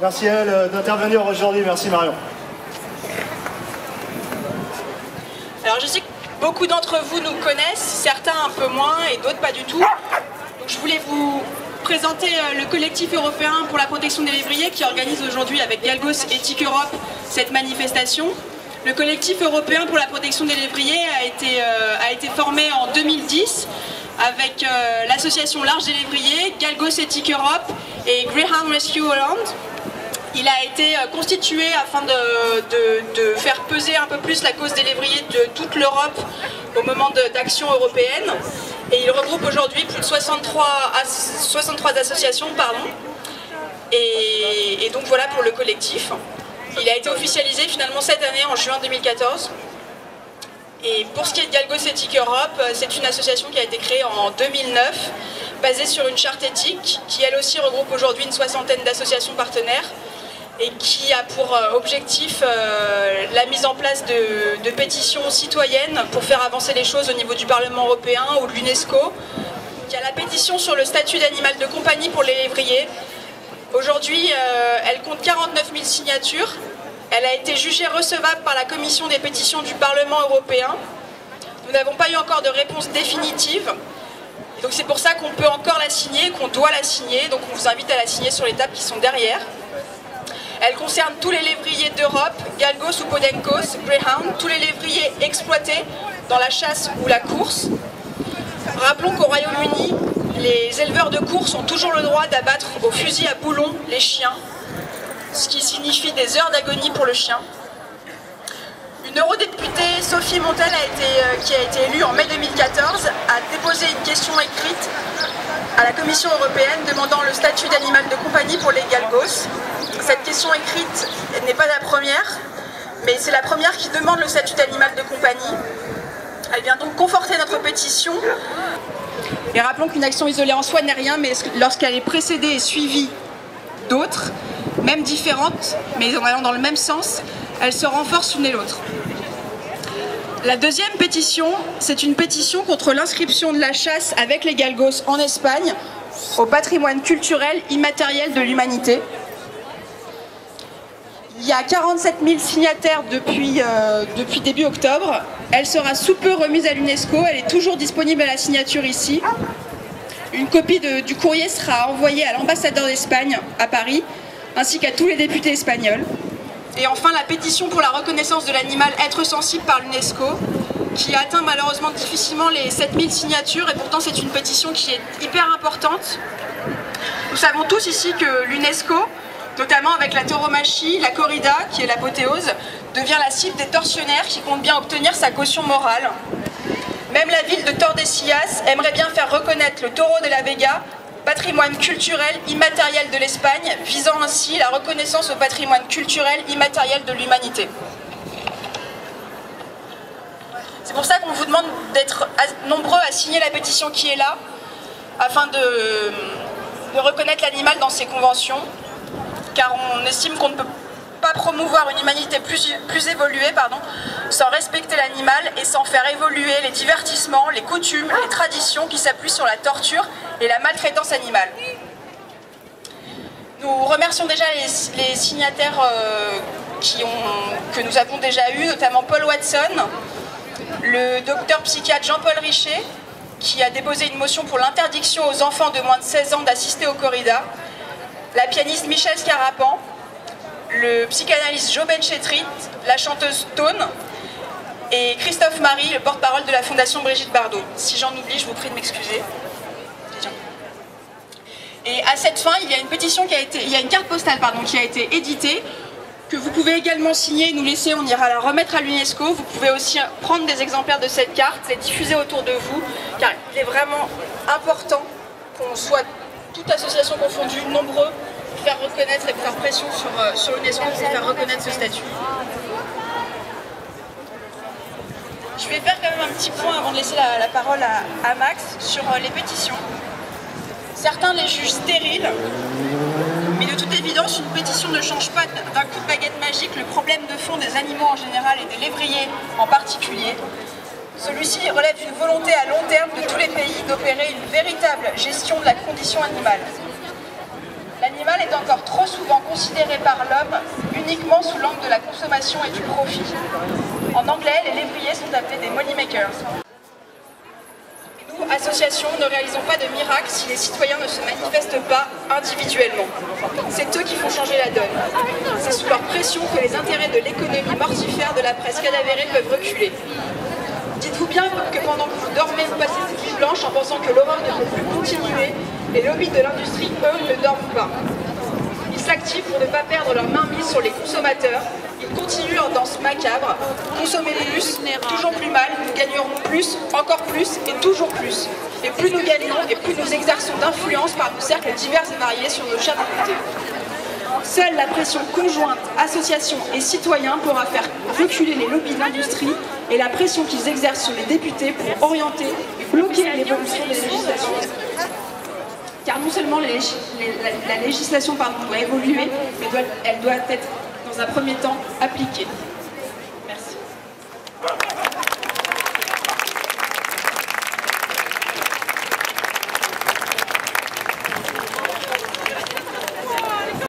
Merci à elle d'intervenir aujourd'hui. Merci Marion. Alors je sais que beaucoup d'entre vous nous connaissent, certains un peu moins et d'autres pas du tout. Donc, je voulais vous présenter le collectif européen pour la protection des lévriers qui organise aujourd'hui avec Galgos Éthique Europe cette manifestation. Le collectif européen pour la protection des lévriers a été formé en 2010 avec l'association L'Arche des lévriers, Galgos Éthique Europe et Greyhound Rescue Holland. Il a été constitué afin de faire peser un peu plus la cause des lévriers de toute l'Europe au moment d'action européenne. Et il regroupe aujourd'hui plus de 63 associations. Et donc voilà pour le collectif. Il a été officialisé finalement cette année, en juin 2014. Et pour ce qui est de Galgos Éthique Europe, c'est une association qui a été créée en 2009, basée sur une charte éthique, qui elle aussi regroupe aujourd'hui une soixantaine d'associations partenaires, et qui a pour objectif la mise en place de pétitions citoyennes pour faire avancer les choses au niveau du Parlement européen ou de l'UNESCO. Il y a la pétition sur le statut d'animal de compagnie pour les lévriers. Aujourd'hui, elle compte 49 000 signatures. Elle a été jugée recevable par la commission des pétitions du Parlement européen. Nous n'avons pas eu encore de réponse définitive. Donc c'est pour ça qu'on peut encore la signer, qu'on doit la signer. Donc on vous invite à la signer sur les tables qui sont derrière. Elle concerne tous les lévriers d'Europe, Galgos ou Podencos, Greyhound, tous les lévriers exploités dans la chasse ou la course. Rappelons qu'au Royaume-Uni, les éleveurs de course ont toujours le droit d'abattre au fusil à boulon les chiens, ce qui signifie des heures d'agonie pour le chien. Une eurodéputée, Sophie Montel, qui a été élue en mai 2014, a déposé une question écrite à la Commission européenne demandant le statut d'animal de compagnie pour les galgos. Cette question écrite n'est pas la première, mais c'est la première qui demande le statut d'animal de compagnie. Elle vient donc conforter notre pétition. Et rappelons qu'une action isolée en soi n'est rien, mais lorsqu'elle est précédée et suivie d'autres, même différentes, mais en allant dans le même sens, elles se renforcent l'une et l'autre. La deuxième pétition, c'est une pétition contre l'inscription de la chasse avec les galgos en Espagne au patrimoine culturel immatériel de l'humanité. Il y a 47 000 signataires depuis début octobre. Elle sera sous peu remise à l'UNESCO. Elle est toujours disponible à la signature ici. Une copie du courrier sera envoyée à l'ambassadeur d'Espagne à Paris, ainsi qu'à tous les députés espagnols. Et enfin, la pétition pour la reconnaissance de l'animal être sensible par l'UNESCO, qui atteint malheureusement difficilement les 7000 signatures, et pourtant c'est une pétition qui est hyper importante. Nous savons tous ici que l'UNESCO, notamment avec la tauromachie, la corrida, qui est l'apothéose, devient la cible des tortionnaires qui comptent bien obtenir sa caution morale. Même la ville de Tordesillas aimerait bien faire reconnaître le taureau de la Vega, patrimoine culturel immatériel de l'Espagne, visant ainsi la reconnaissance au patrimoine culturel immatériel de l'humanité. C'est pour ça qu'on vous demande d'être nombreux à signer la pétition qui est là, afin de reconnaître l'animal dans ces conventions, car on estime qu'on ne peut pas promouvoir une humanité plus évoluée, sans respecter l'animal et sans faire évoluer les divertissements, les coutumes, les traditions qui s'appuient sur la torture et la maltraitance animale. Nous remercions déjà les signataires que nous avons déjà eus, notamment Paul Watson, le docteur psychiatre Jean-Paul Richet, qui a déposé une motion pour l'interdiction aux enfants de moins de 16 ans d'assister aux corridas, la pianiste Michel Scarapan, le psychanalyste Joe Benchetrit, la chanteuse Tone et Christophe Marie, le porte-parole de la Fondation Brigitte Bardot. Si j'en oublie, je vous prie de m'excuser. Et à cette fin, il y a une pétition il y a une carte postale qui a été éditée, que vous pouvez également signer et nous laisser, on ira la remettre à l'UNESCO. Vous pouvez aussi prendre des exemplaires de cette carte, les diffuser autour de vous, car il est vraiment important qu'on soit, toute association confondue, nombreux, pour faire reconnaître et pour faire pression sur l'UNESCO pour faire reconnaître ce statut. Je vais faire quand même un petit point avant de laisser la parole à Max sur les pétitions. Certains les jugent stériles, mais de toute évidence, une pétition ne change pas d'un coup de baguette magique le problème de fond des animaux en général et des lévriers en particulier. Celui-ci relève d'une volonté à long terme de tous les pays d'opérer une véritable gestion de la condition animale. L'animal est encore trop souvent considérés par l'homme uniquement sous l'angle de la consommation et du profit. En anglais, les lévriers sont appelés des money makers. Nous, associations, ne réalisons pas de miracle si les citoyens ne se manifestent pas individuellement. C'est eux qui font changer la donne. C'est sous leur pression que les intérêts de l'économie mortifère de la presse cadavérée peuvent reculer. Dites-vous bien que pendant que vous dormez, vous passez cette nuit blanche en pensant que l'horreur ne peut plus continuer, les lobbies de l'industrie, eux, ne dorment pas. Ils s'activent pour ne pas perdre leur mainmise sur les consommateurs. Ils continuent leur danse macabre. Consommer plus, toujours plus mal, nous gagnerons plus, encore plus et toujours plus. Et plus nous gagnons et plus nous exerçons d'influence par nos cercles divers et variés sur nos chers députés. Seule la pression conjointe, associations et citoyens pourra faire reculer les lobbies de l'industrie et la pression qu'ils exercent sur les députés pour orienter et bloquer l'évolution des législations. Car non seulement la législation doit évoluer, mais elle doit être dans un premier temps appliquée.